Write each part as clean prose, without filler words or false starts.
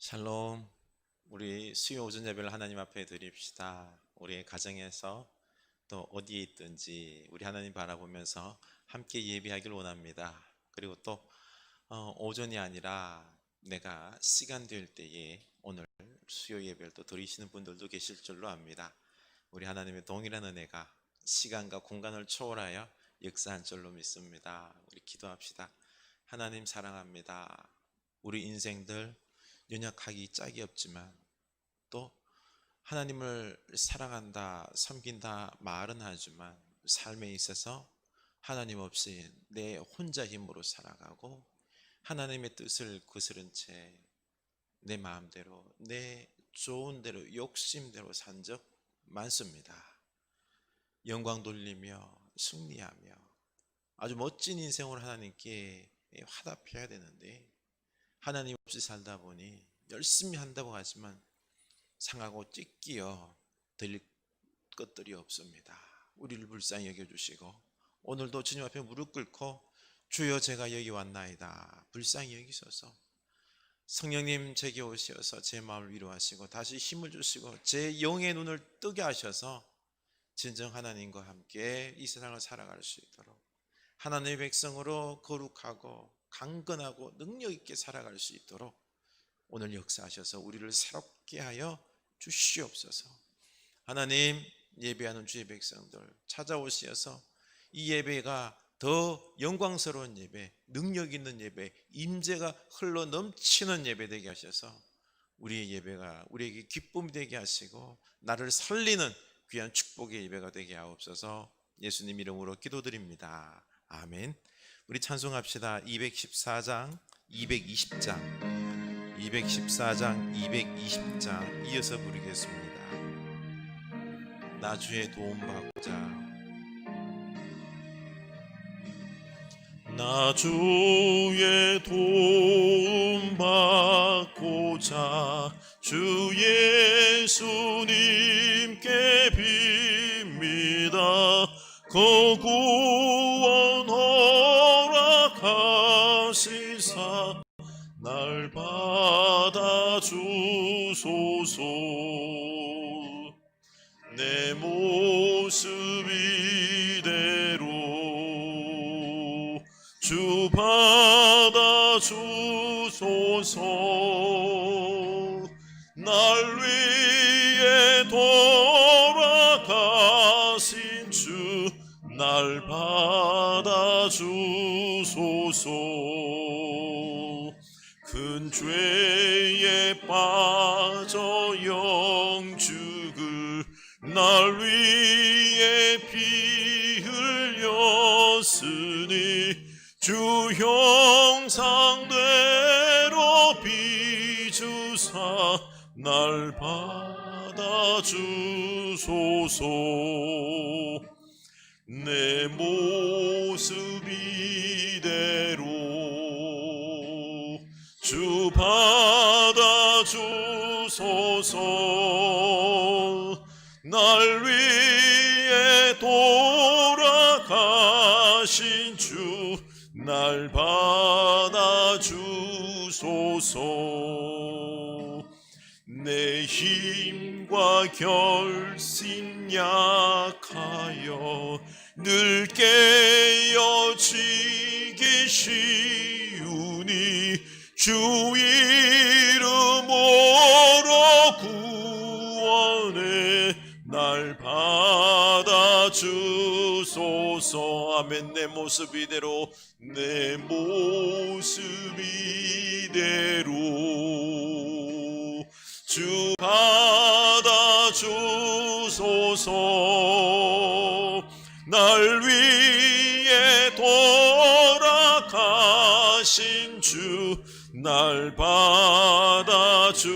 샬롬. 우리 수요 오전 예배를 하나님 앞에 드립시다. 우리의 가정에서 또 어디에 있든지 우리 하나님 바라보면서 함께 예배하길 원합니다. 그리고 또 오전이 아니라 내가 시간 될 때에 오늘 수요 예배를 또 드리시는 분들도 계실 줄로 압니다. 우리 하나님의 동일한 은혜가 시간과 공간을 초월하여 역사한 줄로 믿습니다. 우리 기도합시다. 하나님 사랑합니다. 우리 인생들 연약하기 짝이 없지만 또 하나님을 사랑한다, 섬긴다 말은 하지만 삶에 있어서 하나님 없이 내 혼자 힘으로 살아가고 하나님의 뜻을 거스른 채 내 마음대로 내 좋은 대로 욕심대로 산 적 많습니다. 영광 돌리며 승리하며 아주 멋진 인생을 하나님께 화답해야 되는데 하나님 없이 살다 보니 열심히 한다고 하지만 상하고 찢기어 될 것들이 없습니다. 우리를 불쌍히 여겨주시고 오늘도 주님 앞에 무릎 꿇고 주여 제가 여기 왔나이다 불쌍히 여기소서. 성령님 제게 오셔서 제 마음을 위로하시고 다시 힘을 주시고 제 영의 눈을 뜨게 하셔서 진정 하나님과 함께 이 세상을 살아갈 수 있도록 하나님의 백성으로 거룩하고 강건하고 능력 있게 살아갈 수 있도록 오늘 역사하셔서 우리를 새롭게 하여 주시옵소서. 하나님, 예배하는 주의 백성들 찾아오셔서 이 예배가 더 영광스러운 예배, 능력 있는 예배, 임재가 흘러 넘치는 예배 되게 하셔서 우리의 예배가 우리에게 기쁨이 되게 하시고 나를 살리는 귀한 축복의 예배가 되게 하옵소서. 예수님 이름으로 기도드립니다. 아멘. 우리 찬송합시다. 214장, 220장, 214장, 220장 이어서 부르겠습니다. 나 주의 도움 받고자, 나 주의 도움 받고자 주 예수님께 빕니다. 거구원 허락하시사 날 받아주소서. 내 모습 이대로 주 받아주소서. 날 위해 돌아가신 주 날 받아주소서. 큰 죄에 빠져 영죽을 날 위해 피 흘렸으니 주 형상대로 비주사 날 받아주소서. 내 모습 이대로 주 받아주소서. 날 위해 돌아가신 주 날 받아주소서. 내 힘과 결심 약하여 늘 깨어지기 쉬우니 주 이름으로 구원해 날 받아주소서. 아멘. 내 모습 이대로 내 모습 이대로 주 받아주소서. 날 위해 돌아가신 주 날 받아주소서.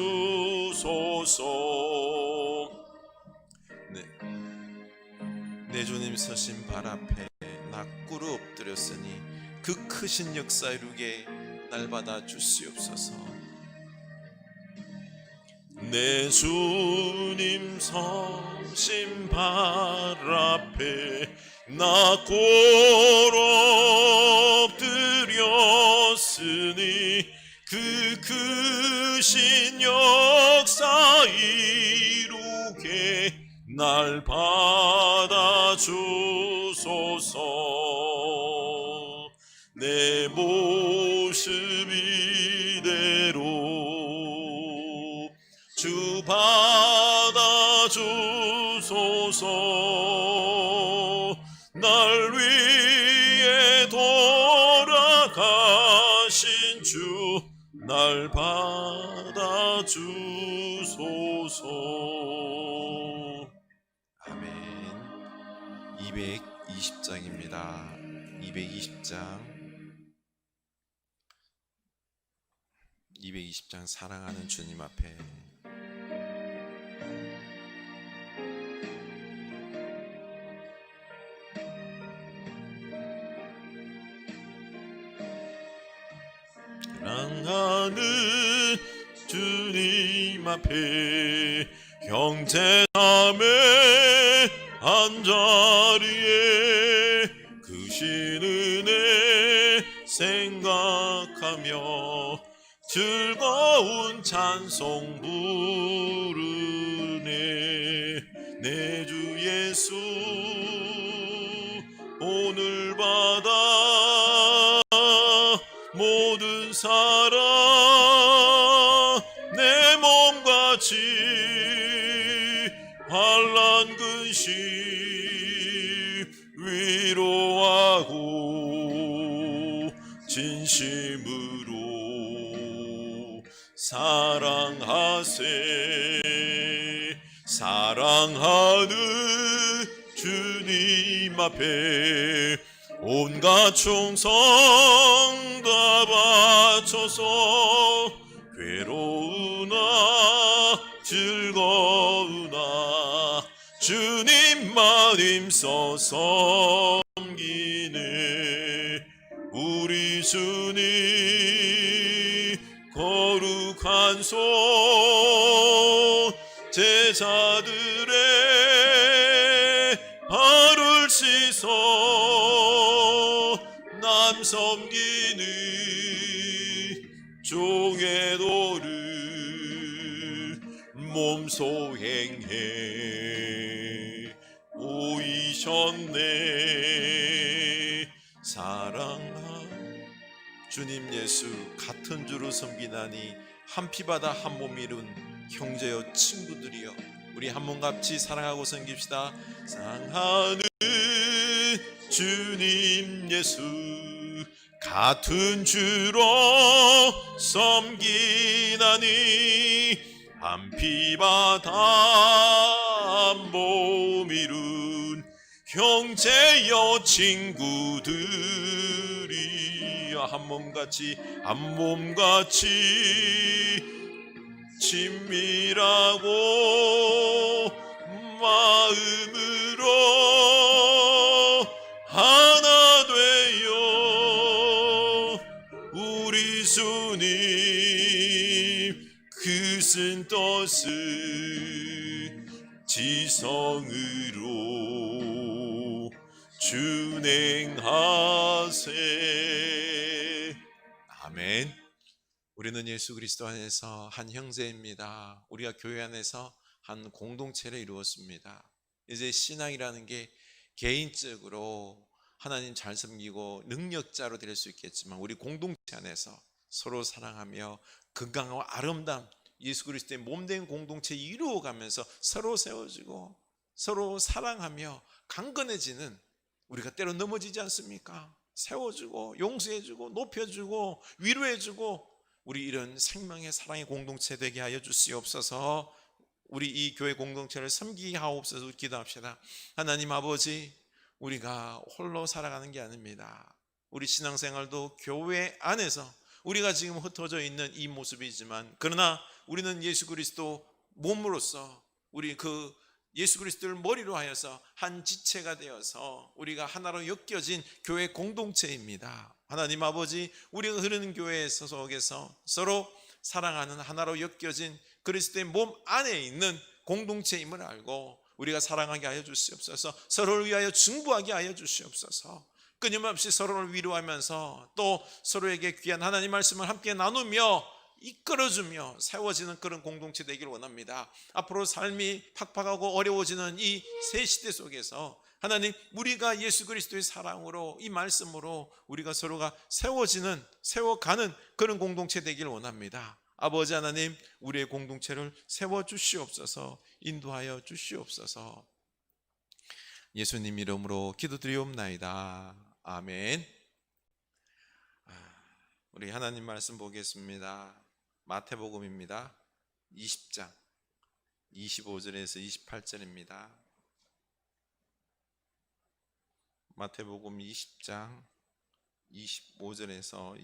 내 주님 서신 발 앞에 나 꿇어 엎드렸으니 그 크신 역사 이루게 날 받아주시옵소서. 내 주님 서신 발 앞에 나 꿇어 엎드렸으니 그 크신 역사 이루게 날 받아주소서. 내 모습 이대로 주 받아주소서. 날 위해 돌아가신 주 날 받아주소서. 아멘. 220장입니다. 220장 사랑하는 주님 앞에 사랑하는 주님 앞에 형제자매 한자리에 크신 은혜 생각하며 즐거운 찬송 부르네. 내 주 예수 오늘 받아 모든 사랑 내 몸같이 환난 근심 위로하고 진심으로 사랑하세. 사랑하는 주님 앞에 온갖 충성 다 바쳐서 괴로우나 즐거우나 주님만 힘써 섬기네. 우리 주님 거룩한 손 제자들의 발을 씻어 남 섬기는 종의 도를 몸소 행해 오이셨네. 사랑한 주님 예수 같은 주로 섬기나니 한 피바다 한 몸 이룬 형제여 친구들이여 우리 한 몸같이 사랑하고 섬깁시다. 사랑하는 주님 예수 같은 주로 섬기나니 한 피바다 한 몸 이룬 형제여 친구들이 한 몸같이 친밀하고 마음으로 하나 되어 우리 주님 크신 뜻을 지성으로 준행하세. 아멘. 우리는 예수 그리스도 안에서 한 형제입니다. 우리가 교회 안에서 한 공동체를 이루었습니다. 이제 신앙이라는 게 개인적으로 하나님 잘 섬기고 능력자로 될 수 있겠지만 우리 공동체 안에서 서로 사랑하며 건강하고 아름다운 예수 그리스도의 몸된 공동체 이루어가면서 서로 세워주고 서로 사랑하며 강건해지는 우리가 때로 넘어지지 않습니까? 세워주고 용서해주고 높여주고 위로해주고 우리 이런 생명의 사랑의 공동체 되게 하여 주시옵소서. 우리 이 교회 공동체를 섬기게 하옵소서. 기도합시다. 하나님 아버지, 우리가 홀로 살아가는 게 아닙니다. 우리 신앙생활도 교회 안에서 우리가 지금 흩어져 있는 이 모습이지만 그러나 우리는 예수 그리스도 몸으로서 우리 그 예수 그리스도를 머리로 하여서 한 지체가 되어서 우리가 하나로 엮여진 교회 공동체입니다. 하나님 아버지, 우리가 흐르는 교회 소속에서 서로 사랑하는 하나로 엮여진 그리스도의 몸 안에 있는 공동체임을 알고 우리가 사랑하게 하여 주시옵소서. 서로를 위하여 중보하게 하여 주시옵소서. 끊임없이 서로를 위로하면서 또 서로에게 귀한 하나님 말씀을 함께 나누며 이끌어주며 세워지는 그런 공동체 되기를 원합니다. 앞으로 삶이 팍팍하고 어려워지는 이 새 시대 속에서 하나님, 우리가 예수 그리스도의 사랑으로 이 말씀으로 우리가 서로가 세워가는 그런 공동체 되기를 원합니다. 아버지 하나님, 우리의 공동체를 세워주시옵소서, 인도하여 주시옵소서. 예수님 이름으로 기도드리옵나이다. 아멘. 우리 하나님 말씀 보겠습니다. 마태복음입니다. 20장 25절에서 28절입니다. 마태복음 20장 25절에서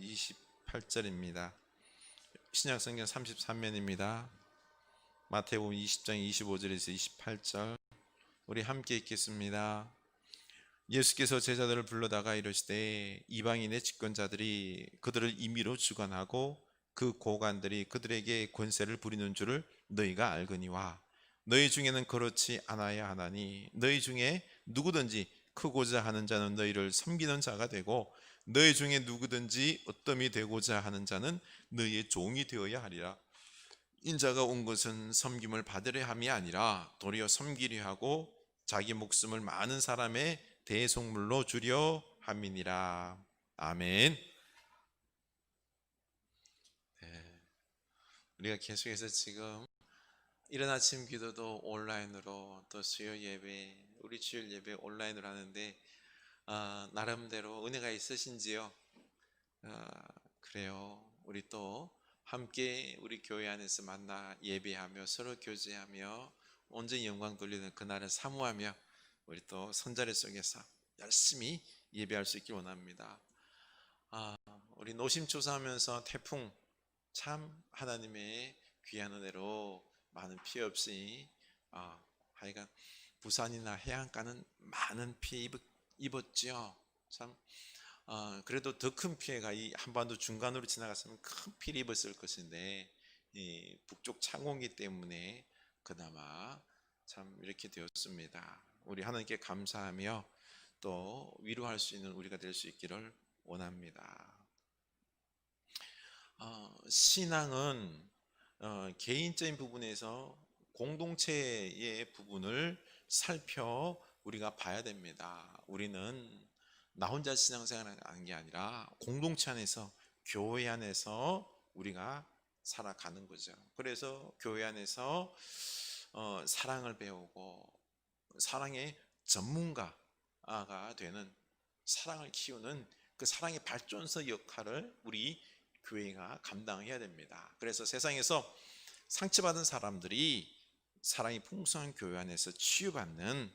28절입니다. 신약성경 33면입니다. 마태복음 20장 25절에서 28절 우리 함께 읽겠습니다. 예수께서 제자들을 불러다가 이르시되 이방인의 집권자들이 그들을 임의로 주관하고 그 고관들이 그들에게 권세를 부리는 줄을 너희가 알거니와 너희 중에는 그렇지 않아야 하나니 너희 중에 누구든지 크고자 하는 자는 너희를 섬기는 자가 되고 너희 중에 누구든지 어떠함이 되고자 하는 자는 너희의 종이 되어야 하리라. 인자가 온 것은 섬김을 받으려 함이 아니라 도리어 섬기려 하고 자기 목숨을 많은 사람의 대속물로 주려 함이니라. 아멘. 네, 우리가 계속해서 지금 이른 아침 기도도 온라인으로 또 수요 예배, 우리 주일 예배 온라인으로 하는데 나름대로 은혜가 있으신지요? 그래요. 우리 또 함께 우리 교회 안에서 만나 예배하며 서로 교제하며 온전히 영광 돌리는 그날을 사모하며 우리 또 선자리 속에서 열심히 예배할 수 있길 원합니다. 우리 노심초사하면서 태풍 참 하나님의 귀한 은혜로 많은 피해 없이 하여간 부산이나 해안가는 많은 피해 입었죠. 참 그래도 더 큰 피해가 이 한반도 중간으로 지나갔으면 큰 피해를 입었을 것인데 이 북쪽 창공기 때문에 그나마 참 이렇게 되었습니다. 우리 하나님께 감사하며 또 위로할 수 있는 우리가 될 수 있기를 원합니다. 신앙은 개인적인 부분에서 공동체의 부분을 살펴 우리가 봐야 됩니다. 우리는 나 혼자 신앙생활을 하는 게 아니라 공동체 안에서, 교회 안에서 우리가 살아가는 거죠. 그래서 교회 안에서 사랑을 배우고 사랑의 전문가가 되는, 사랑을 키우는 그 사랑의 발전소 역할을 우리 교회가 감당해야 됩니다. 그래서 세상에서 상처받은 사람들이 사랑이 풍성한 교회 안에서 치유받는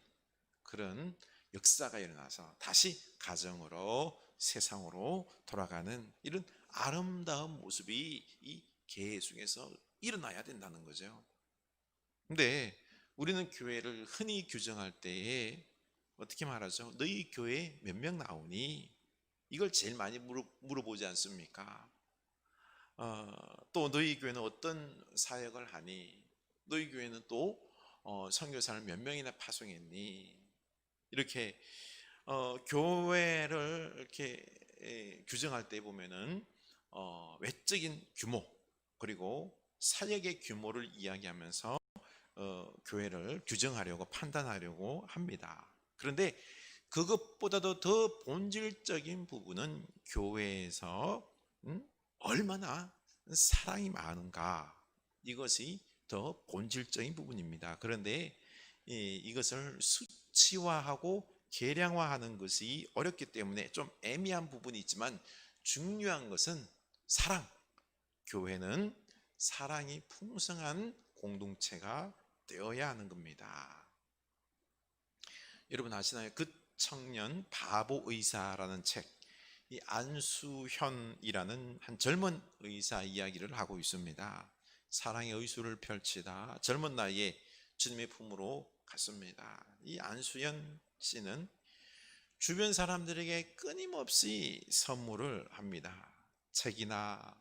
그런 역사가 일어나서 다시 가정으로, 세상으로 돌아가는 이런 아름다운 모습이 이 교회 중에서 일어나야 된다는 거죠. 근데 우리는 교회를 흔히 규정할 때에 어떻게 말하죠? 너희 교회 몇 명 나오니? 이걸 제일 많이 물어보지 않습니까? 또 너희 교회는 어떤 사역을 하니? 너희 교회는 또 선교사를 몇 명이나 파송했니? 이렇게 교회를 이렇게 규정할 때 보면은 외적인 규모 그리고 사역의 규모를 이야기하면서 교회를 규정하려고 판단하려고 합니다. 그런데 그것보다도 더 본질적인 부분은 교회에서 얼마나 사랑이 많은가, 이것이 더 본질적인 부분입니다. 그런데 이것을 수치화하고 계량화하는 것이 어렵기 때문에 좀 애매한 부분이 있지만 중요한 것은 사랑. 교회는 사랑이 풍성한 공동체가 되어야 하는 겁니다. 여러분 아시나요? 그 청년 바보 의사라는 책, 이 안수현이라는 한 젊은 의사 이야기를 하고 있습니다. 사랑의 의술을 펼치다 젊은 나이에 주님의 품으로 갔습니다. 이 안수현 씨는 주변 사람들에게 끊임없이 선물을 합니다. 책이나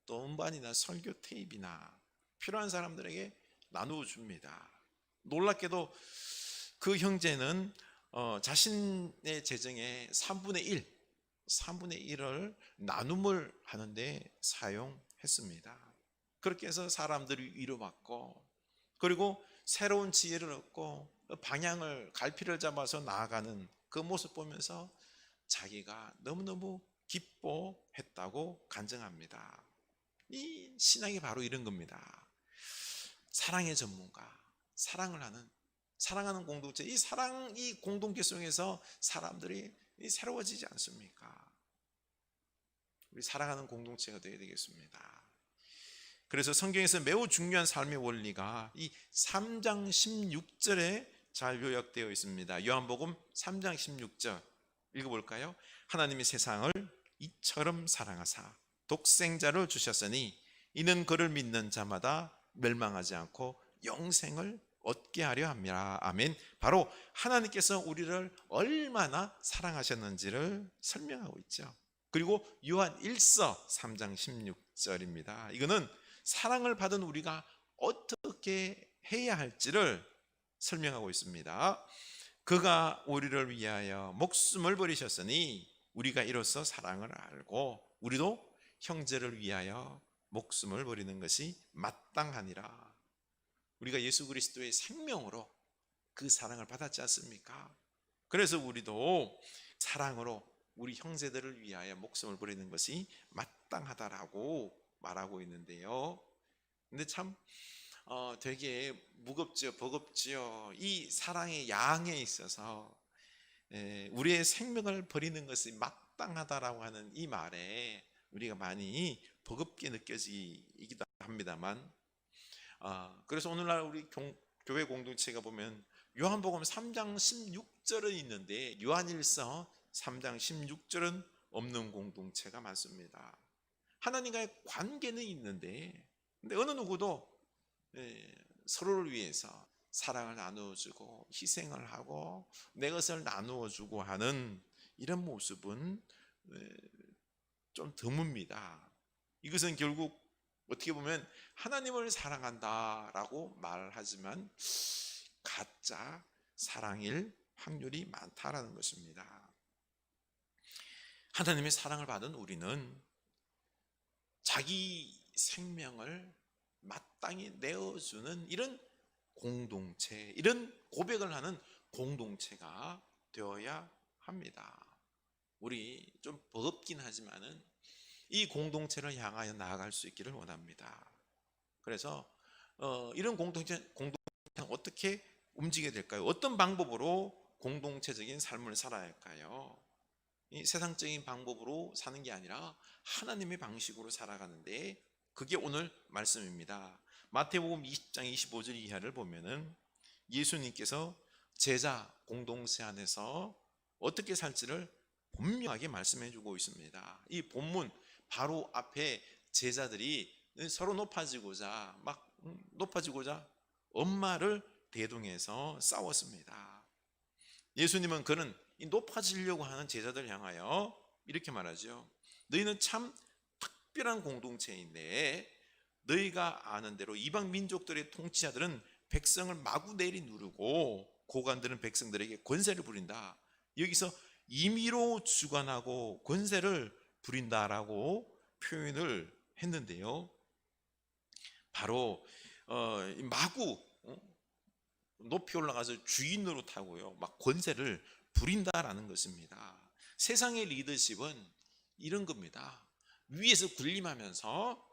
또 음반이나 설교 테이프나 필요한 사람들에게 나누어 줍니다. 놀랍게도 그 형제는 자신의 재정의 3분의 1을 나눔을 하는데 사용했습니다. 그렇게 해서 사람들이 위로받고, 그리고 새로운 지혜를 얻고 방향을, 갈피를 잡아서 나아가는 그 모습 보면서 자기가 너무너무 기뻐했다고 간증합니다. 이 신앙이 바로 이런 겁니다. 사랑의 전문가, 사랑하는 공동체, 이 공동체 속에서 사람들이 새로워지지 않습니까? 우리 사랑하는 공동체가 되어야 되겠습니다. 그래서 성경에서 매우 중요한 삶의 원리가 이 3장 16절에 잘 요약되어 있습니다. 요한복음 3장 16절 읽어볼까요? 하나님이 세상을 이처럼 사랑하사 독생자를 주셨으니 이는 그를 믿는 자마다 멸망하지 않고 영생을 얻게 하려 함이라. 아멘. 바로 하나님께서 우리를 얼마나 사랑하셨는지를 설명하고 있죠. 그리고 요한 1서 3장 16절입니다. 이거는 사랑을 받은 우리가 어떻게 해야 할지를 설명하고 있습니다. 그가 우리를 위하여 목숨을 버리셨으니 우리가 이로써 사랑을 알고 우리도 형제를 위하여 목숨을 버리는 것이 마땅하니라. 우리가 예수 그리스도의 생명으로 그 사랑을 받았지 않습니까? 그래서 우리도 사랑으로 우리 형제들을 위하여 목숨을 버리는 것이 마땅하다라고 말하고 있는데요. 근데 참 되게 무겁죠, 버겁죠. 이 사랑의 양에 있어서 우리의 생명을 버리는 것이 마땅하다라고 하는 이 말에 우리가 많이 버겁게 느껴지기도 합니다만, 그래서 오늘날 우리 교회 공동체가 보면 요한복음 3장 16절은 있는데 요한일서 3장 16절은 없는 공동체가 많습니다. 하나님과의 관계는 있는데, 근데 어느 누구도 서로를 위해서 사랑을 나누어주고 희생을 하고 내 것을 나누어주고 하는 이런 모습은 좀 드뭅니다. 이것은 결국 어떻게 보면 하나님을 사랑한다라고 말하지만 가짜 사랑일 확률이 많다라는 것입니다. 하나님의 사랑을 받은 우리는 자기 생명을 마땅히 내어주는 이런 공동체, 이런 고백을 하는 공동체가 되어야 합니다. 우리 좀 버겁긴 하지만은 이 공동체를 향하여 나아갈 수 있기를 원합니다. 그래서 이런 공동체는 어떻게 움직여야 될까요? 어떤 방법으로 공동체적인 삶을 살아야 할까요? 이 세상적인 방법으로 사는 게 아니라 하나님의 방식으로 살아가는데 그게 오늘 말씀입니다. 마태복음 20장 25절 이하를 보면은 예수님께서 제자 공동체 안에서 어떻게 살지를 분명하게 말씀해 주고 있습니다. 이 본문 바로 앞에 제자들이 서로 높아지고자 엄마를 대동해서 싸웠습니다. 예수님은 그는 이 높아지려고 하는 제자들 향하여 이렇게 말하죠. 너희는 참 특별한 공동체인데 너희가 아는 대로 이방 민족들의 통치자들은 백성을 마구 내리누르고 고관들은 백성들에게 권세를 부린다. 여기서 임의로 주관하고 권세를 부린다라고 표현을 했는데요. 바로 마구 높이 올라가서 주인 노릇하고요, 막 권세를 부린다라는 것입니다. 세상의 리더십은 이런 겁니다. 위에서 군림하면서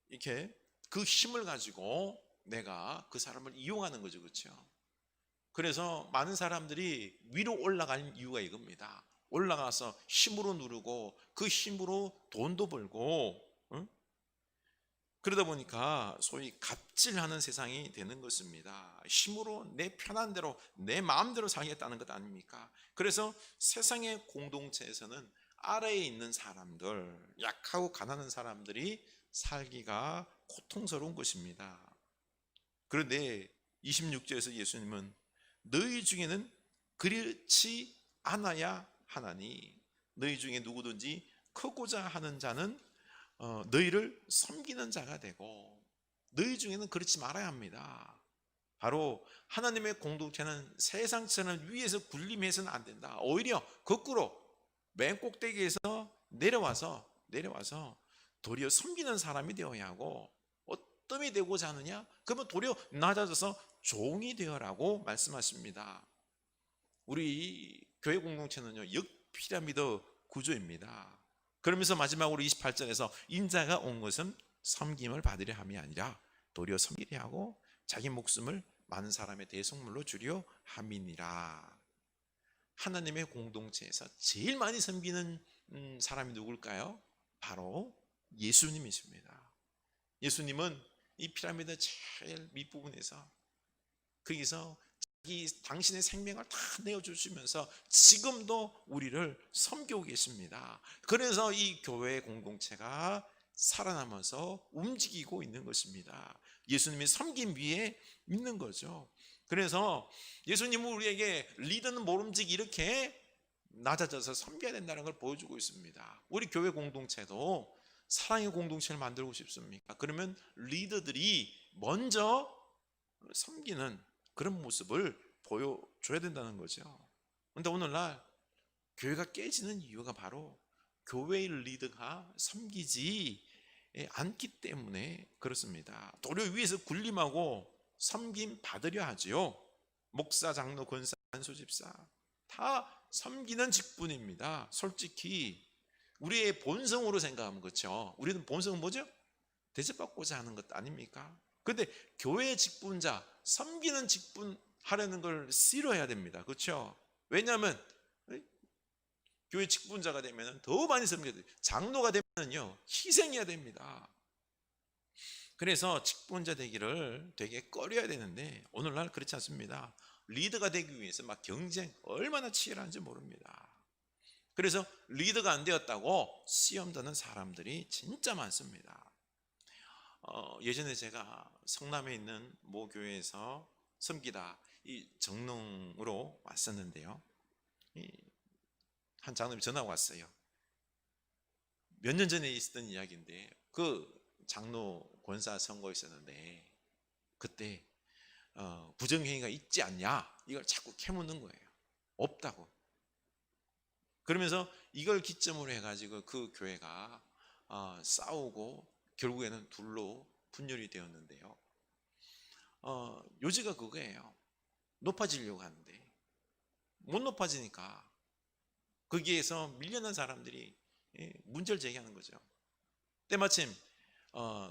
이렇게 그 힘을 가지고 내가 그 사람을 이용하는 거죠, 그렇죠? 그래서 많은 사람들이 위로 올라갈 이유가 이겁니다. 올라가서 힘으로 누르고 그 힘으로 돈도 벌고, 응? 그러다 보니까 소위 갑질하는 세상이 되는 것입니다. 힘으로 내 편한 대로 내 마음대로 살겠다는 것 아닙니까? 그래서 세상의 공동체에서는 아래에 있는 사람들, 약하고 가난한 사람들이 살기가 고통스러운 것입니다. 그런데 26절에서 예수님은 너희 중에는 그렇지 않아야 하나니 너희 중에 누구든지 크고자 하는 자는 너희를 섬기는 자가 되고 너희 중에는 그렇지 말아야 합니다. 바로 하나님의 공동체는 세상처럼 위에서 군림해서는 안 된다. 오히려 거꾸로 맨 꼭대기에서 내려와서 도리어 섬기는 사람이 되어야 하고, 어떤 이 되고자 하느냐? 그러면 도리어 낮아져서 종이 되어라고 말씀하십니다. 우리 교회 공동체는요, 역피라미드 구조입니다. 그러면서 마지막으로 28절에서 인자가 온 것은 섬김을 받으려 함이 아니라 도리어 섬기려 하고 자기 목숨을 많은 사람의 대속물로 주려 함이니라. 하나님의 공동체에서 제일 많이 섬기는 사람이 누굴까요? 바로 예수님이십니다. 예수님은 이 피라미드 제일 밑부분에서, 거기서 당신의 생명을 다 내어주시면서 지금도 우리를 섬기고 계십니다. 그래서 이 교회 공동체가 살아남아서 움직이고 있는 것입니다. 예수님이 섬김 위에 있는 거죠. 그래서 예수님은 우리에게 리더는 모름지기 이렇게 낮아져서 섬겨야 된다는 걸 보여주고 있습니다. 우리 교회 공동체도 사랑의 공동체를 만들고 싶습니까? 그러면 리더들이 먼저 섬기는 그런 모습을 보여줘야 된다는 거죠. 그런데 오늘날 교회가 깨지는 이유가 바로 교회의 리더가 섬기지 않기 때문에 그렇습니다. 도리어 위에서 군림하고 섬김 받으려 하지요. 목사, 장로, 권사, 안수집사 다 섬기는 직분입니다. 솔직히 우리의 본성으로 생각하면 그렇죠. 우리는 본성은 뭐죠? 대접받고자 하는 것 아닙니까? 그런데 교회의 직분자, 섬기는 직분 하려는 걸 싫어해야 됩니다. 그렇죠? 왜냐하면 교회 직분자가 되면 더 많이 섬겨야 돼요. 장로가 되면요 희생해야 됩니다. 그래서 직분자 되기를 되게 꺼려야 되는데 오늘날 그렇지 않습니다. 리더가 되기 위해서 막 경쟁 얼마나 치열한지 모릅니다. 그래서 리더가 안 되었다고 시험 드는 사람들이 진짜 많습니다. 예전에 제가 성남에 있는 모 교회에서 섬기다 이 정릉으로 왔었는데요. 한 장로님이 전화가 왔어요. 몇 년 전에 있었던 이야기인데 그 장로 권사 선거 있었는데 그때 부정행위가 있지 않냐 이걸 자꾸 캐묻는 거예요. 없다고. 그러면서 이걸 기점으로 해가지고 그 교회가 싸우고 결국에는 둘로 분열이 되었는데요. 요지가 그거예요. 높아지려고 하는데 못 높아지니까 거기에서 밀려난 사람들이 문제를 제기하는 거죠. 때마침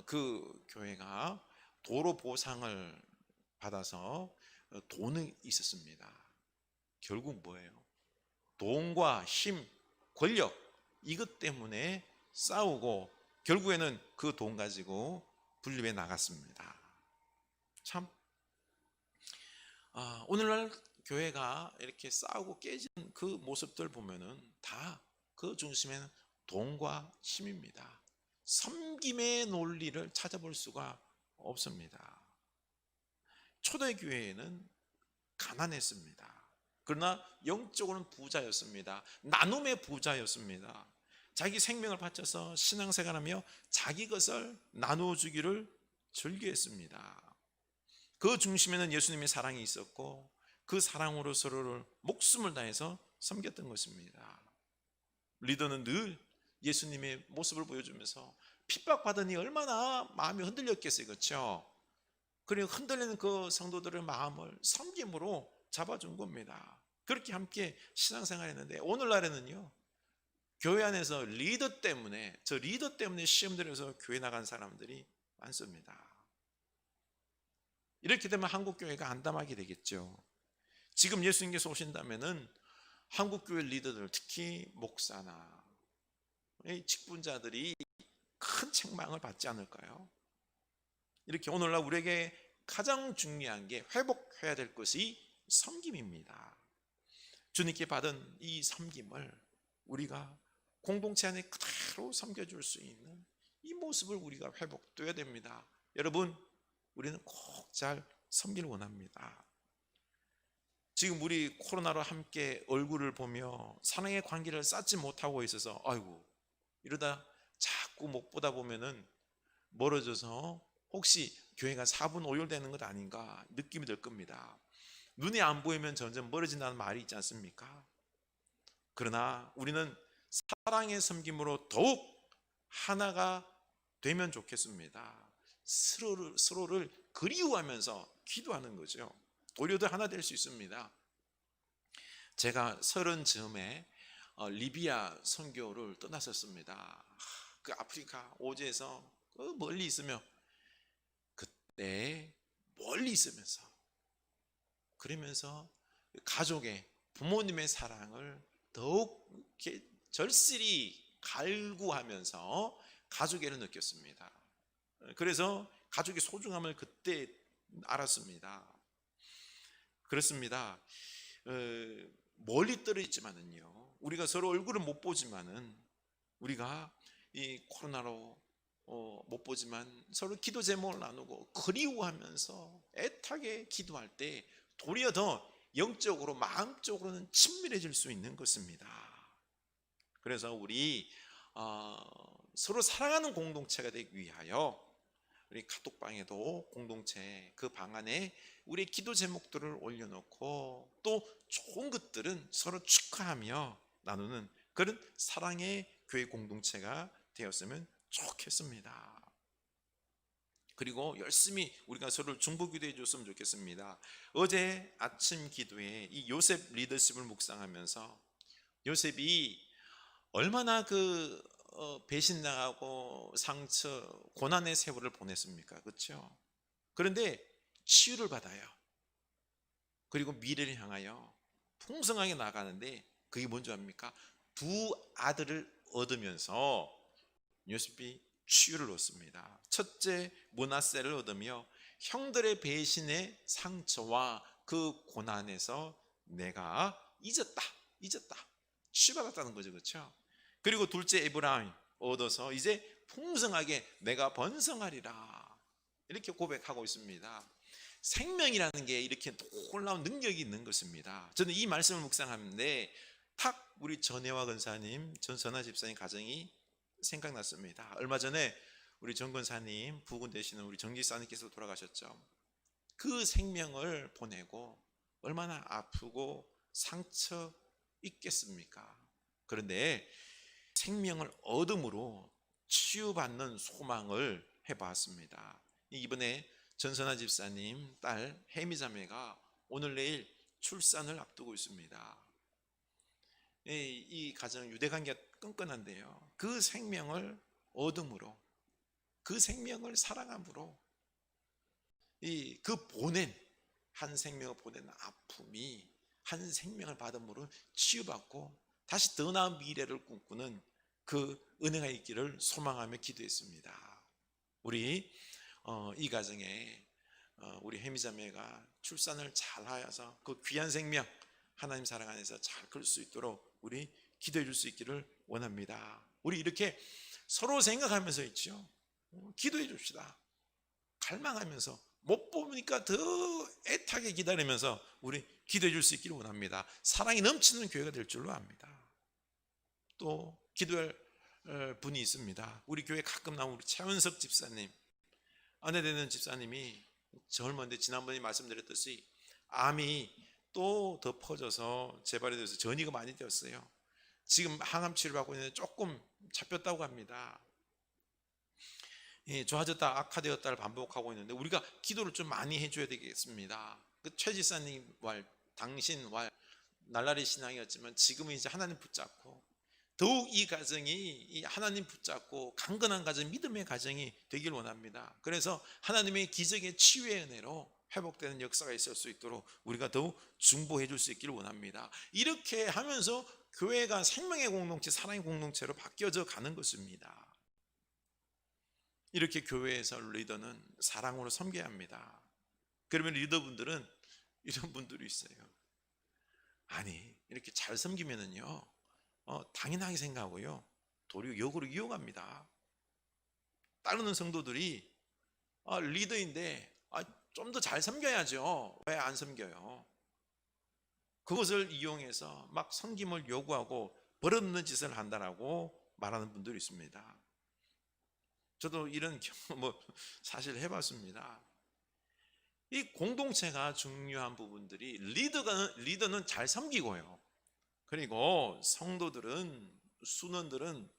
그 교회가 도로 보상을 받아서 돈이 있었습니다. 결국 뭐예요? 돈과 힘, 권력 이것 때문에 싸우고 결국에는 그 돈 가지고 분립해 나갔습니다. 참 오늘날 교회가 이렇게 싸우고 깨지는 그 모습들 보면은 다 그 중심에는 돈과 힘입니다. 섬김의 논리를 찾아볼 수가 없습니다. 초대교회에는 가난했습니다. 그러나 영적으로는 부자였습니다. 나눔의 부자였습니다. 자기 생명을 바쳐서 신앙생활하며 자기 것을 나누어주기를 즐겨했습니다. 그 중심에는 예수님의 사랑이 있었고 그 사랑으로 서로를 목숨을 다해서 섬겼던 것입니다. 리더는 늘 예수님의 모습을 보여주면서 핍박받으니 얼마나 마음이 흔들렸겠어요. 그렇죠? 그리고 흔들리는 그 성도들의 마음을 섬김으로 잡아준 겁니다. 그렇게 함께 신앙생활 했는데 오늘날에는요 교회 안에서 리더 때문에 시험 들여서 교회 나간 사람들이 많습니다. 이렇게 되면 한국교회가 안담하게 되겠죠. 지금 예수님께서 오신다면은 한국교회 리더들 특히 목사나 직분자들이 큰 책망을 받지 않을까요? 이렇게 오늘날 우리에게 가장 중요한 게 회복해야 될 것이 섬김입니다. 주님께 받은 이 섬김을 우리가 공동체 안에 그대로 섬겨줄 수 있는 이 모습을 우리가 회복돼야 됩니다. 여러분 우리는 꼭 잘 섬기를 원합니다. 지금 우리 코로나로 함께 얼굴을 보며 사랑의 관계를 쌓지 못하고 있어서 아이고 이러다 자꾸 못 보다 보면은 멀어져서 혹시 교회가 사분오열되는 것 아닌가 느낌이 들 겁니다. 눈에 안 보이면 점점 멀어진다는 말이 있지 않습니까? 그러나 우리는 사랑의 섬김으로 더욱 하나가 되면 좋겠습니다. 서로를 그리워하면서 기도하는 거죠. 도리어 하나 될 수 있습니다. 제가 30즈음에 리비아 선교를 떠났었습니다. 그 아프리카 오지에서 멀리 있으며, 그때 멀리 있으면서, 그러면서 가족의, 부모님의 사랑을 더욱 이렇게 절실히 갈구하면서 가족애를 느꼈습니다. 그래서 가족의 소중함을 그때 알았습니다. 그렇습니다. 멀리 떨어지지만은요, 우리가 서로 얼굴을 못 보지만은, 우리가 이 코로나로 못 보지만 서로 기도 제목을 나누고 그리워하면서 애타게 기도할 때 도리어 더 영적으로, 마음적으로는 친밀해질 수 있는 것입니다. 그래서 우리 서로 사랑하는 공동체가 되기 위하여 우리 카톡방에도 공동체 그 방 안에 우리의 기도 제목들을 올려놓고, 또 좋은 것들은 서로 축하하며 나누는 그런 사랑의 교회 공동체가 되었으면 좋겠습니다. 그리고 열심히 우리가 서로를 중보기도해 줬으면 좋겠습니다. 어제 아침 기도에 이 요셉 리더십을 묵상하면서, 요셉이 얼마나 배신당하고 상처, 고난의 세월을 보냈습니까? 그렇죠? 그런데 치유를 받아요. 그리고 미래를 향하여 풍성하게 나가는데, 그게 뭔지 압니까? 두 아들을 얻으면서 요셉이 치유를 얻습니다. 첫째 므낫세를 얻으며 형들의 배신의 상처와 그 고난에서 내가 잊었다 치유받았다는 거죠. 그렇죠? 그리고 둘째 에브라임 얻어서 이제 풍성하게 내가 번성하리라, 이렇게 고백하고 있습니다. 생명이라는 게 이렇게 놀라운 능력이 있는 것입니다. 저는 이 말씀을 묵상하는데 탁 우리 전혜화 권사님, 전선아 집사님 가정이 생각났습니다. 얼마 전에 우리 정 권사님 부군 되시는 우리 정 집사님께서 돌아가셨죠. 그 생명을 보내고 얼마나 아프고 상처 있겠습니까? 그런데 생명을 얻음으로 치유받는 소망을 해봤습니다. 이번에 전선아 집사님 딸 혜미 자매가 오늘 내일 출산을 앞두고 있습니다. 이 가정 유대관계가 끈끈한데요, 그 생명을 얻음으로, 그 생명을 사랑함으로, 그 보낸 한 생명을 보낸 아픔이 한 생명을 받음으로 치유받고 다시 더 나은 미래를 꿈꾸는 그 은혜가 있기를 소망하며 기도했습니다. 우리 이 가정에 우리 혜미자매가 출산을 잘하여서 그 귀한 생명 하나님 사랑 안에서 잘 클 수 있도록 우리 기도해 줄 수 있기를 원합니다. 우리 이렇게 서로 생각하면서 있죠. 기도해 줍시다. 갈망하면서, 못 보니까 더 애타게 기다리면서 우리 기도해 줄 수 있기를 원합니다. 사랑이 넘치는 교회가 될 줄로 압니다. 또 기도할 분이 있습니다. 우리 교회 가끔 나오는 우리 최원석 집사님, 아내 되는 집사님이 젊은데 지난번에 말씀드렸듯이 암이 또 더 퍼져서 재발이 돼서 전이가 많이 되었어요. 지금 항암 치료받고 있는데 조금 잡혔다고 합니다. 좋아졌다 악화되었다를 반복하고 있는데 우리가 기도를 좀 많이 해줘야 되겠습니다. 그 최 지사님 왈, 당신 왈, 날라리 신앙이었지만 지금은 이제 하나님 붙잡고, 더욱 이 가정이 이 하나님 붙잡고 강건한 가정, 믿음의 가정이 되길 원합니다. 그래서 하나님의 기적의 치유의 은혜로 회복되는 역사가 있을 수 있도록 우리가 더욱 중보해 줄 수 있기를 원합니다. 이렇게 하면서 교회가 생명의 공동체, 사랑의 공동체로 바뀌어져 가는 것입니다. 이렇게 교회에서 리더는 사랑으로 섬겨야 합니다. 그러면 리더분들은 이런 분들이 있어요. 아니, 이렇게 잘 섬기면은요, 당연하게 생각하고요, 도리어 역으로 이용합니다. 따르는 성도들이 리더인데 좀 더 잘 섬겨야죠. 왜 안 섬겨요? 그것을 이용해서 막 섬김을 요구하고 버릇없는 짓을 한다라고 말하는 분들이 있습니다. 저도 이런 경험 사실 해봤습니다. 이 공동체가 중요한 부분들이 리더는 잘 섬기고요. 그리고 성도들은, 순원들은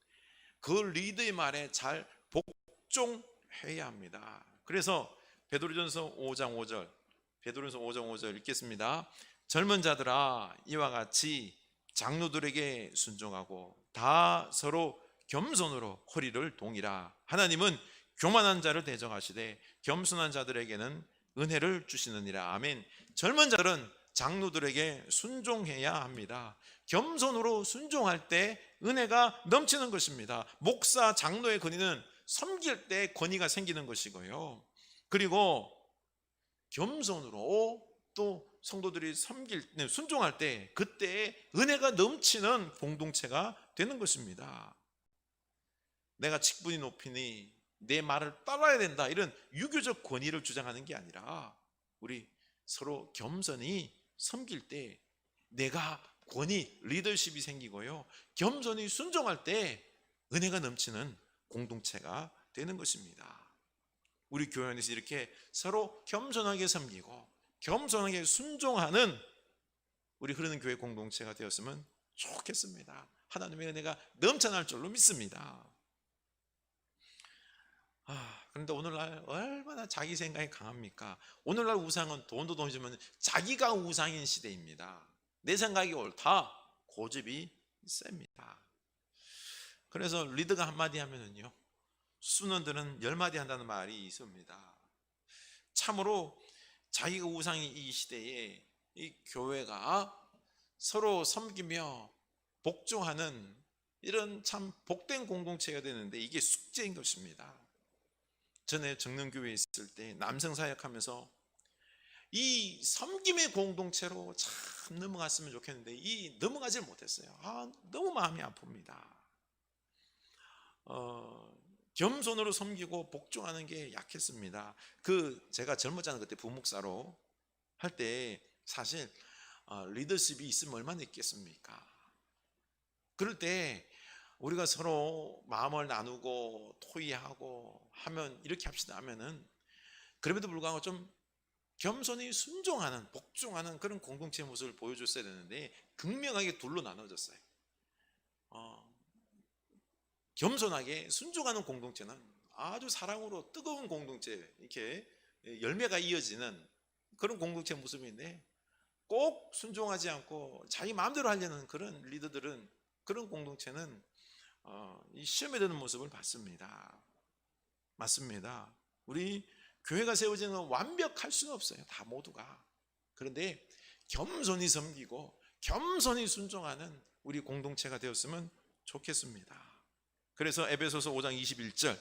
그 리더의 말에 잘 복종해야 합니다. 그래서 베드로전서 5장 5절, 베드로전서 5장 5절 읽겠습니다. 젊은 자들아, 이와 같이 장로들에게 순종하고 다 서로 겸손으로 허리를 동이라. 하나님은 교만한 자를 대적하시되 겸손한 자들에게는 은혜를 주시느니라. 아멘. 젊은 자들은 장로들에게 순종해야 합니다. 겸손으로 순종할 때 은혜가 넘치는 것입니다. 목사, 장로의 권위는 섬길 때 권위가 생기는 것이고요. 그리고 겸손으로 또 성도들이 순종할 때 그때 은혜가 넘치는 공동체가 되는 것입니다. 내가 직분이 높으니 내 말을 따라야 된다, 이런 유교적 권위를 주장하는 게 아니라 우리 서로 겸손히 섬길 때 내가 권위, 리더십이 생기고요, 겸손히 순종할 때 은혜가 넘치는 공동체가 되는 것입니다. 우리 교회 안에서 이렇게 서로 겸손하게 섬기고 겸손하게 순종하는 우리 흐르는 교회 공동체가 되었으면 좋겠습니다. 하나님의 은혜가 넘쳐날 줄로 믿습니다. 그런데 오늘날 얼마나 자기 생각이 강합니까? 오늘날 우상은 돈도 돈이지만 자기가 우상인 시대입니다. 내 생각이 옳다, 고집이 셉니다. 그래서 리더가 한마디 하면은요, 순원들은 10마디 한다는 말이 있습니다. 참으로 자기가 우상인 이 시대에 이 교회가 서로 섬기며 복종하는 이런 참 복된 공동체가 되는데 이게 숙제인 것입니다. 전에 정릉교회에 있을 때 남성사역하면서 이 섬김의 공동체로 참 넘어갔으면 좋겠는데 이 넘어가질 못했어요. 너무 마음이 아픕니다. 겸손으로 섬기고 복종하는 게 약했습니다. 제가 젊었잖아요. 그때 부목사로 할 때 사실 리더십이 있으면 얼마나 있겠습니까? 그럴 때 우리가 서로 마음을 나누고 토의하고 하면 이렇게 합시다 하면은 그럼에도 불구하고 좀 겸손히 순종하는, 복종하는 그런 공동체 모습을 보여줬어야 되는데 극명하게 둘로 나눠졌어요. 겸손하게 순종하는 공동체는 아주 사랑으로 뜨거운 공동체, 이렇게 열매가 이어지는 그런 공동체 모습인데 꼭 순종하지 않고 자기 마음대로 하려는 그런 리더들은, 그런 공동체는 이 시험에 드는 모습을 봤습니다. 맞습니다. 우리 교회가 세워지는 건 완벽할 수는 없어요. 다 모두가. 그런데 겸손히 섬기고 겸손히 순종하는 우리 공동체가 되었으면 좋겠습니다. 그래서 에베소서 5장 21절,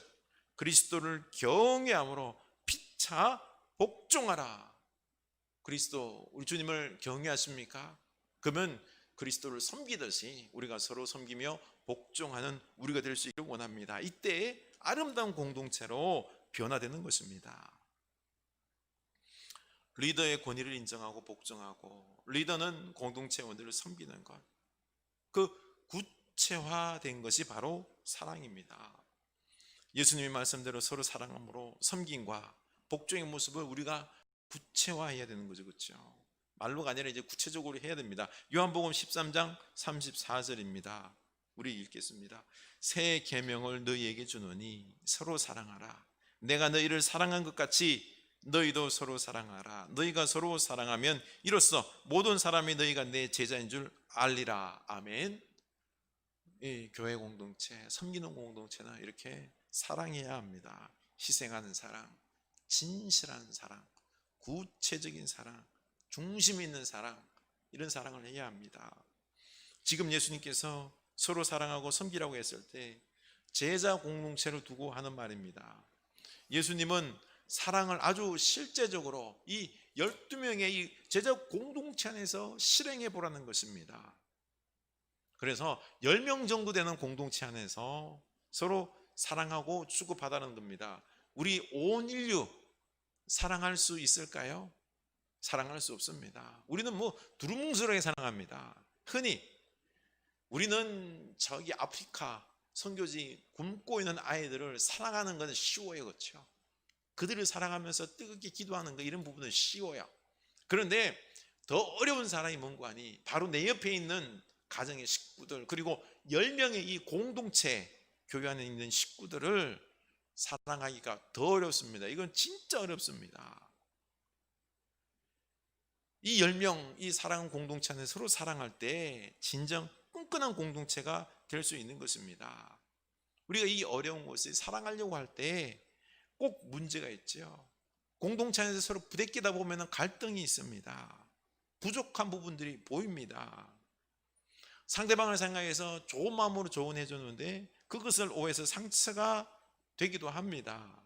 그리스도를 경외함으로 피차 복종하라. 그리스도, 우리 주님을 경외하십니까? 그러면 그리스도를 섬기듯이 우리가 서로 섬기며 복종하는 우리가 될 수 있기를 원합니다. 이때 아름다운 공동체로 변화되는 것입니다. 리더의 권위를 인정하고 복종하고, 리더는 공동체원들을 섬기는 것, 그 구체화된 것이 바로 사랑입니다. 예수님의 말씀대로 서로 사랑함으로 섬김과 복종의 모습을 우리가 구체화해야 되는 거죠. 그렇죠? 말로가 아니라 이제 구체적으로 해야 됩니다. 요한복음 13장 34절입니다. 우리 읽겠습니다. 새 계명을 너희에게 주노니 서로 사랑하라. 내가 너희를 사랑한 것 같이 너희도 서로 사랑하라. 너희가 서로 사랑하면 이로써 모든 사람이 너희가 내 제자인 줄 알리라. 아멘. 이 교회 공동체, 섬기는 공동체는 이렇게 사랑해야 합니다. 희생하는 사랑, 진실한 사랑, 구체적인 사랑, 중심 있는 사랑, 이런 사랑을 해야 합니다. 지금 예수님께서 서로 사랑하고 섬기라고 했을 때 제자 공동체를 두고 하는 말입니다. 예수님은 사랑을 아주 실제적으로 이 12명의 이 제자 공동체 안에서 실행해 보라는 것입니다. 그래서 10명 정도 되는 공동체 안에서 서로 사랑하고 주고받아는 겁니다. 우리 온 인류 사랑할 수 있을까요? 사랑할 수 없습니다. 우리는 두루뭉술하게 사랑합니다. 흔히 우리는 저기 아프리카, 선교지 굶고 있는 아이들을 사랑하는 건 쉬워요. 그렇죠? 그들을 사랑하면서 뜨겁게 기도하는 거, 이런 부분은 쉬워요. 그런데 더 어려운 사람이 뭔가 하니, 바로 내 옆에 있는 가정의 식구들, 그리고 10명의 이 공동체 교회 안에 있는 식구들을 사랑하기가 더 어렵습니다. 이건 진짜 어렵습니다. 이 10명, 이 사랑 공동체 안에 서로 사랑할 때 진정 끈끈한 공동체가 될 수 있는 것입니다. 우리가 이 어려운 곳에 사랑하려고 할 때 꼭 문제가 있죠. 공동체 안에서 서로 부대끼다 보면 갈등이 있습니다. 부족한 부분들이 보입니다. 상대방을 생각해서 좋은 마음으로 조언해 줬는데 그것을 오해해서 상처가 되기도 합니다.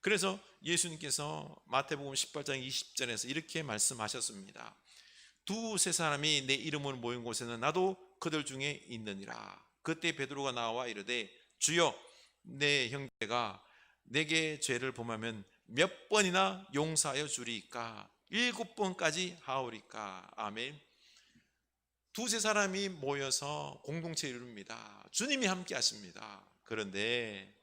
그래서 예수님께서 마태복음 18장 20절에서 이렇게 말씀하셨습니다. 두세 사람이 내 이름으로 모인 곳에는 나도 그들 중에 있느니라. 그때 베드로가 나와 이르되 주여, 내 형제가 내게 죄를 범하면 몇 번이나 용서하여 주리이까? 7번까지 하오리까? 아멘. 두세 사람이 모여서 공동체를 이룹니다. 주님이 함께 하십니다. 그런데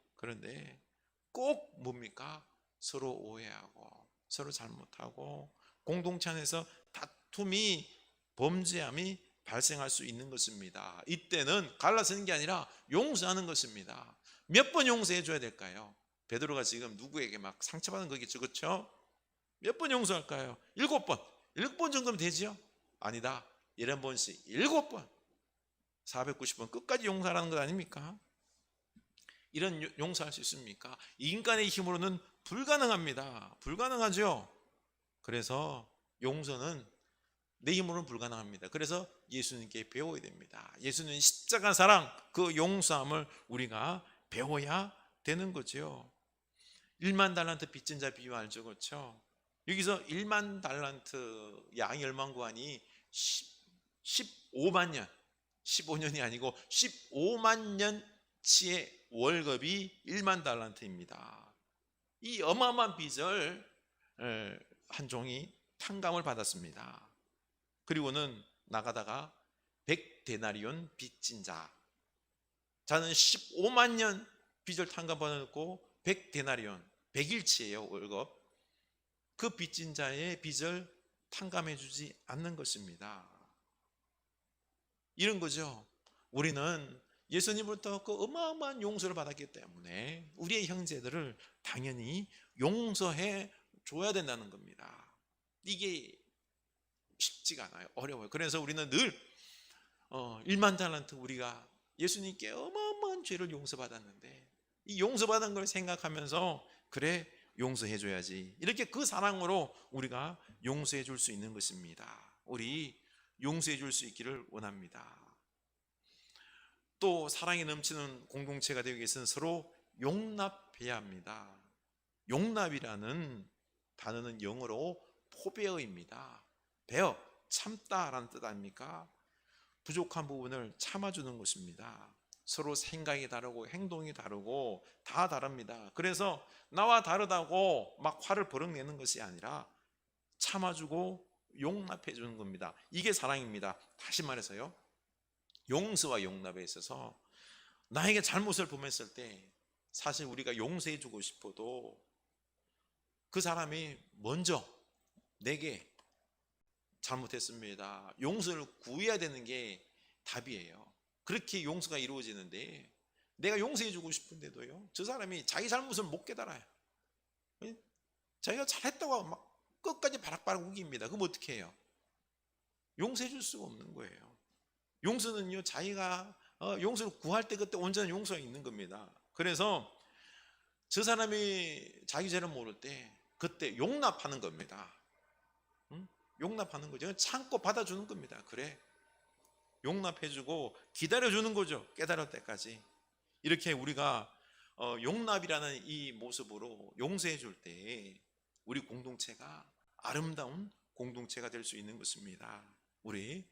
꼭 뭡니까? 서로 오해하고 서로 잘못하고 공동체 안에서 다툼이, 범죄함이 발생할 수 있는 것입니다. 이때는 갈라서는 게 아니라 용서하는 것입니다. 몇 번 용서해 줘야 될까요? 베드로가 지금 누구에게 막 상처받은 거겠죠, 그렇죠? 몇 번 용서할까요? 7번. 7번 정도면 되지요? 아니다, 11번씩 7번, 490번 끝까지 용서하라는 것 아닙니까? 이런 용서할 수 있습니까? 인간의 힘으로는 불가능합니다. 불가능하죠. 그래서 용서는 내 힘으로는 불가능합니다. 그래서 예수님께 배워야 됩니다. 예수님 십자가 사랑, 그 용서함을 우리가 배워야 되는 거죠. 1만 달란트 빚진 자 비유 알죠? 그렇죠? 여기서 1만 달란트 양이 얼마인고 하니 15만 년, 15년이 아니고 15만 년치의 월급이 1만 달란트입니다. 이 어마어마한 빚을 한 종이 탕감을 받았습니다. 그리고는 나가다가 100데나리온 빚진 자는 15만 년 빚을 탕감받았고 100데나리온, 100일치예요 월급. 그 빚진 자의 빚을 탕감해 주지 않는 것입니다. 이런 거죠. 우리는 예수님으로부터 그 어마어마한 용서를 받았기 때문에 우리의 형제들을 당연히 용서해 줘야 된다는 겁니다. 이게 쉽지가 않아요. 어려워요. 그래서 우리는 늘 1만 달란트 우리가 예수님께 어마어마한 죄를 용서받았는데 이 용서받은 걸 생각하면서 그래, 용서해 줘야지, 이렇게 그 사랑으로 우리가 용서해 줄 수 있는 것입니다. 우리 용서해 줄 수 있기를 원합니다. 또 사랑이 넘치는 공동체가 되기 위해서는 서로 용납해야 합니다. 용납이라는 단어는 영어로 포베어입니다. 베어, 참다라는 뜻 아닙니까? 부족한 부분을 참아주는 것입니다. 서로 생각이 다르고 행동이 다르고 다 다릅니다. 그래서 나와 다르다고 막 화를 버럭내는 것이 아니라 참아주고 용납해 주는 겁니다. 이게 사랑입니다. 다시 말해서요, 용서와 용납에 있어서 나에게 잘못을 범했을 때 사실 우리가 용서해 주고 싶어도 그 사람이 먼저 내게 잘못했습니다, 용서를 구해야 되는 게 답이에요. 그렇게 용서가 이루어지는데 내가 용서해 주고 싶은데도요, 저 사람이 자기 잘못을 못 깨달아요. 자기가 잘했다고 막 끝까지 바락바락 우깁니다. 그럼 어떻게 해요? 용서해 줄 수가 없는 거예요. 용서는요, 자기가 용서를 구할 때 그때 온전한 용서가 있는 겁니다. 그래서 저 사람이 자기 죄를 모를 때 그때 용납하는 겁니다. 용납하는 거죠. 참고 받아주는 겁니다. 그래, 용납해주고 기다려주는 거죠. 깨달을 때까지. 이렇게 우리가 용납이라는 이 모습으로 용서해 줄 때 우리 공동체가 아름다운 공동체가 될 수 있는 것입니다. 우리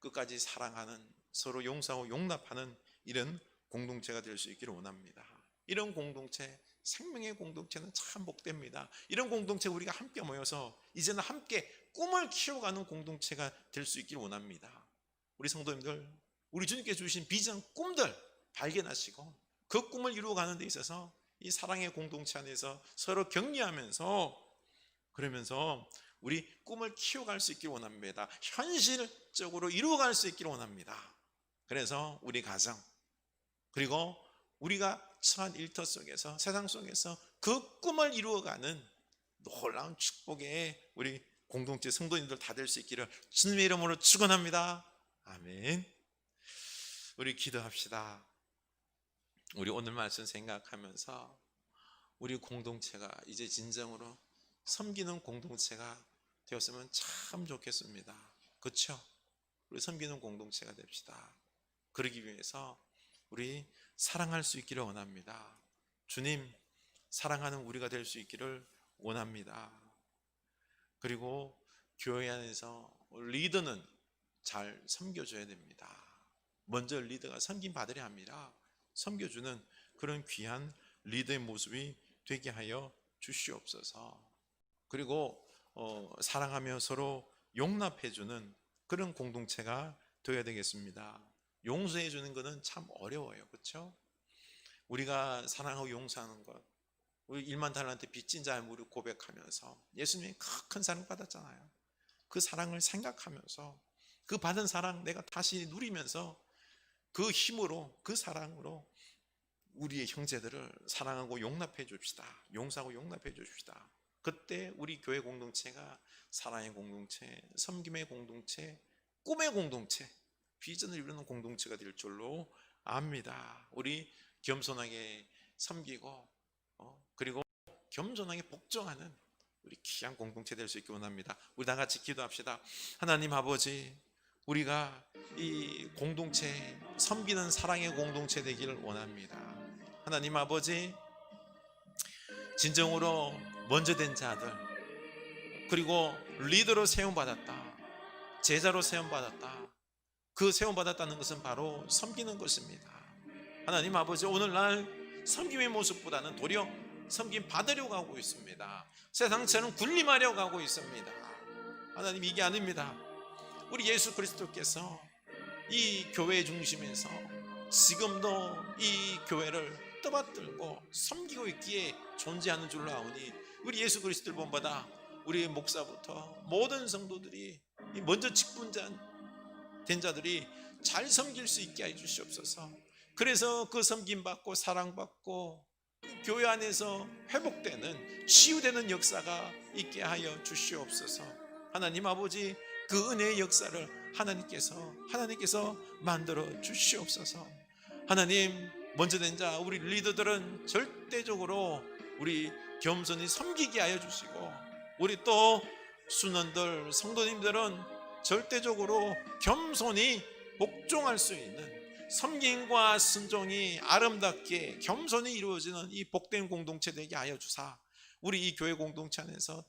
끝까지 사랑하는, 서로 용서하고 용납하는 이런 공동체가 될 수 있기를 원합니다. 이런 공동체, 생명의 공동체는 참 복됩니다. 이런 공동체 우리가 함께 모여서 이제는 함께 꿈을 키워가는 공동체가 될 수 있기를 원합니다. 우리 성도님들, 우리 주님께서 주신 비전, 꿈들 발견하시고 그 꿈을 이루어가는 데 있어서 이 사랑의 공동체 안에서 서로 격려하면서, 그러면서 우리 꿈을 키워갈 수 있기를 원합니다. 현실적으로 이루어갈 수 있기를 원합니다. 그래서 우리 가정, 그리고 우리가 처한 일터 속에서, 세상 속에서 그 꿈을 이루어가는 놀라운 축복의 우리 공동체 성도님들 다 될 수 있기를 주님의 이름으로 축원합니다. 아멘. 우리 기도합시다. 우리 오늘 말씀 생각하면서 우리 공동체가 이제 진정으로 섬기는 공동체가 되었으면 참 좋겠습니다. 그렇죠? 우리 섬기는 공동체가 됩시다. 그러기 위해서 우리 사랑할 수 있기를 원합니다. 주님, 사랑하는 우리가 될 수 있기를 원합니다. 그리고 교회 안에서 리더는 잘 섬겨줘야 됩니다. 먼저 리더가 섬김 받으려 합니다. 섬겨주는 그런 귀한 리더의 모습이 되게 하여 주시옵소서. 그리고 사랑하며 서로 용납해주는 그런 공동체가 되어야 되겠습니다. 용서해주는 것은 참 어려워요. 그렇죠? 우리가 사랑하고 용서하는 것, 우리 1만 달란트 빚진 자의 무릎 고백하면서 예수님이 큰 사랑 받았잖아요. 그 사랑을 생각하면서 그 받은 사랑 내가 다시 누리면서 그 힘으로, 그 사랑으로 우리의 형제들을 사랑하고 용납해 줍시다. 용서하고 용납해 줍시다. 그때 우리 교회 공동체가 사랑의 공동체, 섬김의 공동체, 꿈의 공동체, 비전을 이루는 공동체가 될 줄로 압니다. 우리 겸손하게 섬기고 그리고 겸손하게 복종하는 우리 귀한 공동체 될 수 있기 원합니다. 우리 다 같이 기도합시다. 하나님 아버지, 우리가 이 공동체, 섬기는 사랑의 공동체 되기를 원합니다. 하나님 아버지, 진정으로 먼저 된 자들, 그리고 리더로 세움받았다, 제자로 세움받았다, 그 세움받았다는 것은 바로 섬기는 것입니다. 하나님 아버지, 오늘날 섬김의 모습보다는 도리어 섬김 받으려고 하고 있습니다. 세상처럼 군림하려고 하고 있습니다. 하나님, 이게 아닙니다. 우리 예수 그리스도께서 이 교회 중심에서 지금도 이 교회를 떠받들고 섬기고 있기에 존재하는 줄로 아오니, 우리 예수 그리스도를 본받아 우리 목사부터 모든 성도들이 먼저 직분된 자들이 잘 섬길 수 있게 해 주시옵소서. 그래서 그 섬김받고 사랑받고 교회 안에서 회복되는, 치유되는 역사가 있게 하여 주시옵소서. 하나님 아버지, 그 은혜의 역사를 하나님께서 만들어 주시옵소서. 하나님, 먼저 된 자 우리 리더들은 절대적으로 우리 겸손히 섬기게 하여 주시고, 우리 또 순원들, 성도님들은 절대적으로 겸손히 복종할 수 있는, 섬김과 순종이 아름답게 겸손히 이루어지는 이 복된 공동체 되게 하여 주사, 우리 이 교회 공동체 안에서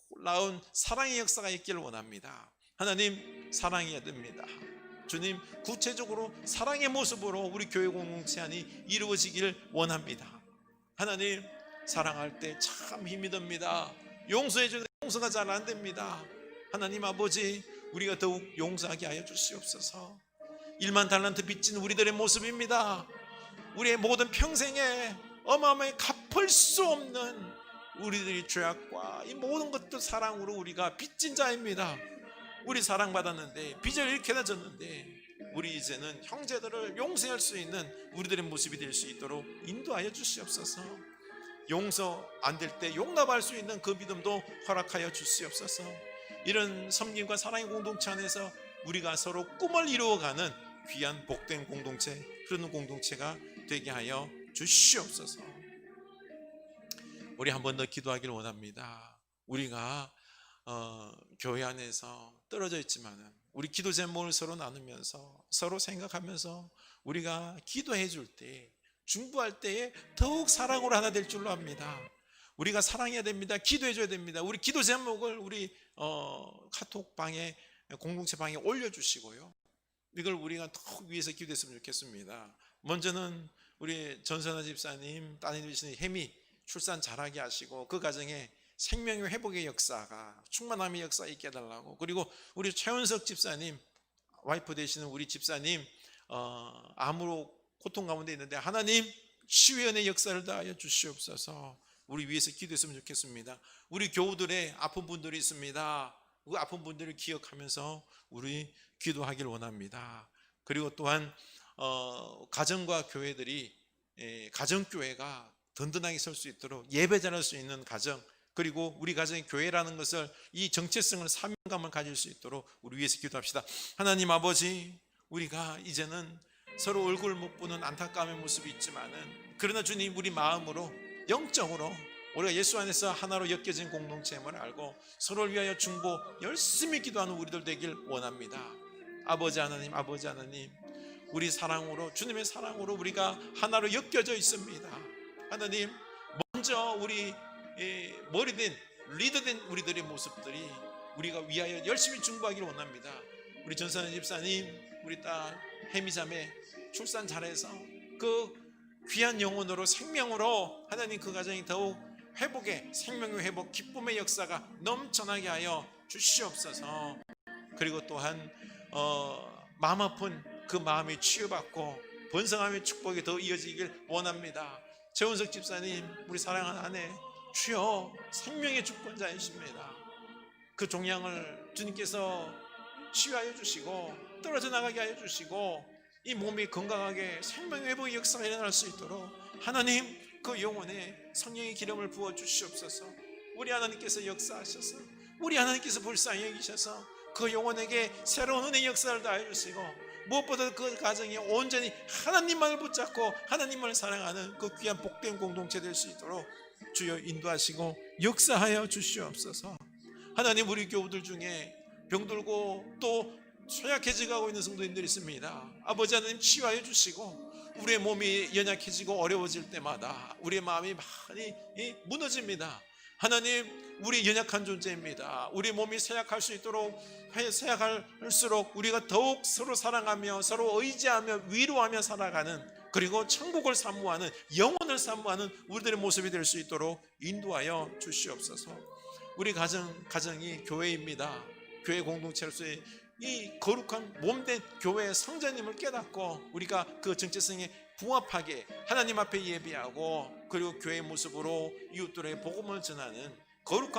놀라운 사랑의 역사가 있기를 원합니다. 하나님, 사랑해야 됩니다. 주님, 구체적으로 사랑의 모습으로 우리 교회 공동체 안이 이루어지기를 원합니다. 하나님, 사랑할 때 참 힘이 듭니다. 용서해 주는데 용서가 잘 안 됩니다. 하나님 아버지, 우리가 더욱 용서하게 하여 주시옵소서. 1만 달란트 빚진 우리들의 모습입니다. 우리의 모든 평생에 어마어마하게 갚을 수 없는 우리들의 죄악과 이 모든 것들 사랑으로 우리가 빚진 자입니다. 우리 사랑받았는데, 빚을 잃게 되졌는데, 우리 이제는 형제들을 용서할 수 있는 우리들의 모습이 될 수 있도록 인도하여 주시옵소서. 용서 안 될 때 용납할 수 있는 그 믿음도 허락하여 주시옵소서. 이런 섬김과 사랑의 공동체 안에서 우리가 서로 꿈을 이루어가는 귀한 복된 공동체, 그런 공동체가 되게 하여 주시옵소서. 우리 한 번 더 기도하기를 원합니다. 우리가 교회 안에서 떨어져 있지만은 우리 기도 제목을 서로 나누면서, 서로 생각하면서 우리가 기도해 줄 때, 중보할 때에 더욱 사랑으로 하나 될 줄로 압니다. 우리가 사랑해야 됩니다. 기도해 줘야 됩니다. 우리 기도 제목을 우리 카톡 방에, 공동체 방에 올려주시고요, 이걸 우리가 더욱 위해서 기도했으면 좋겠습니다. 먼저는 우리 전선아 집사님, 따님 되시는 혜미 출산 잘하게 하시고 그 가정에 생명의 회복의 역사가, 충만함의 역사 있게 해달라고, 그리고 우리 최원석 집사님, 와이프 되시는 우리 집사님 암으로 고통 가운데 있는데 하나님 치유의 은혜 역사를 다하여 주시옵소서. 우리 위해서 기도했으면 좋겠습니다. 우리 교우들의 아픈 분들이 있습니다. 그 아픈 분들을 기억하면서 우리 기도하길 원합니다. 그리고 또한 가정과 교회들이 가정교회가 든든하게 설 수 있도록 예배 잘할 수 있는 가정, 그리고 우리 가정의 교회라는 것을 이 정체성을 사명감을 가질 수 있도록 우리 위해서 기도합시다. 하나님 아버지, 우리가 이제는 서로 얼굴 못 보는 안타까움의 모습이 있지만은 그러나 주님 우리 마음으로 영적으로 우리가 예수 안에서 하나로 엮여진 공동체임을 알고 서로를 위하여 중보 열심히 기도하는 우리들 되길 원합니다. 아버지 하나님, 아버지 하나님, 우리 사랑으로, 주님의 사랑으로 우리가 하나로 엮여져 있습니다. 하나님, 먼저 우리 머리된 리더된 우리들의 모습들이 우리가 위하여 열심히 중보하기를 원합니다. 우리 전선은 집사님, 우리 딸 혜미자매 출산 잘해서 그 귀한 영혼으로, 생명으로 하나님 그 가정이 더욱 회복의, 생명의 회복, 기쁨의 역사가 넘쳐나게 하여 주시옵소서. 그리고 또한 마음 아픈 그 마음이 치유받고 번성함의 축복이 더 이어지길 원합니다. 최원석 집사님, 우리 사랑하는 아내, 주여 생명의 주권자이십니다. 그 종양을 주님께서 치유하여 주시고 떨어져 나가게 하여 주시고 이 몸이 건강하게 생명의 회복의 역사가 일어날 수 있도록 하나님 그 영혼에 성령의 기름을 부어 주시옵소서. 우리 하나님께서 역사하셔서, 우리 하나님께서 불쌍히 여기셔서 그 영혼에게 새로운 은혜의 역사를 다해 주시고, 무엇보다 그 가정이 온전히 하나님만을 붙잡고 하나님만을 사랑하는 그 귀한 복된 공동체 될 수 있도록 주여 인도하시고 역사하여 주시옵소서. 하나님, 우리 교우들 중에 병들고 또 쇠약해져가고 있는 성도님들이 있습니다. 아버지 하나님 치유하여 주시고, 우리의 몸이 연약해지고 어려워질 때마다 우리의 마음이 많이 무너집니다. 하나님, 우리 연약한 존재입니다. 우리 몸이 쇠약할 수 있도록, 쇠약할수록 우리가 더욱 서로 사랑하며 서로 의지하며 위로하며 살아가는, 그리고 천국을 사모하는, 영혼을 사모하는 우리들의 모습이 될 수 있도록 인도하여 주시옵소서. 우리 가정이 교회입니다. 교회 공동체로서의 이 거룩한 몸된 교회의 성자님을 깨닫고 우리가 그 정체성에 부합하게 하나님 앞에 예배하고, 그리고 교회의 모습으로 이웃들에게 복음을 전하는 거룩한